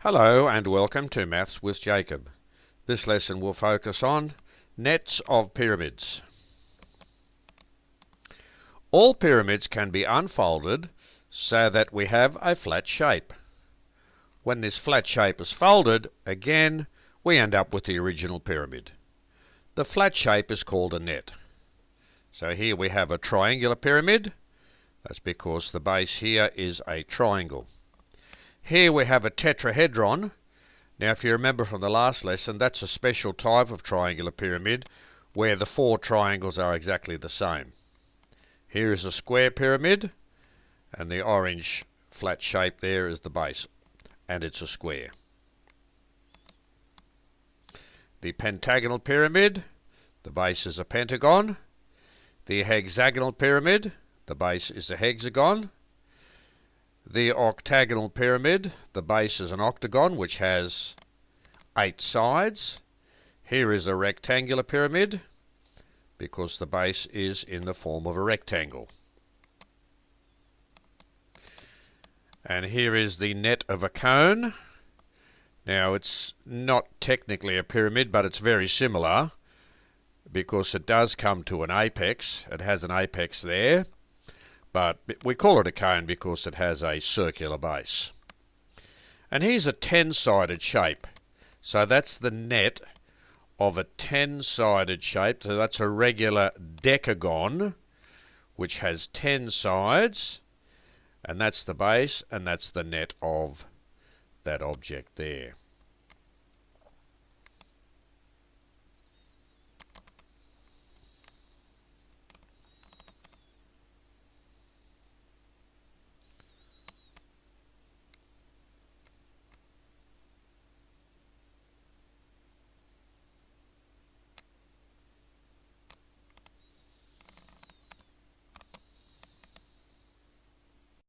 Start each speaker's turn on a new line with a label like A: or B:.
A: Hello and welcome to Maths with Jacob. This lesson will focus on nets of pyramids. All pyramids can be unfolded so that we have a flat shape. When this flat shape is folded, again, we end up with the original pyramid. The flat shape is called a net. So here we have a triangular pyramid. That's because the base here is a triangle. Here we have a tetrahedron. Now if you remember from the last lesson, that's a special type of triangular pyramid where the four triangles are exactly the same. Here is a square pyramid, and the orange flat shape there is the base, and it's a square. The pentagonal pyramid, the base is a pentagon. The hexagonal pyramid, the base is a hexagon. The octagonal pyramid, the base is an octagon which has 8 sides. Here is a rectangular pyramid because the base is in the form of a rectangle. And here is the net of a cone. Now it's not technically a pyramid, but it's very similar because it does come to an apex. It has an apex there. But we call it a cone because it has a circular base. And here's a 10-sided shape. So that's the net of a 10-sided shape. So that's a regular decagon, which has 10 sides. And that's the base, and that's the net of that object there.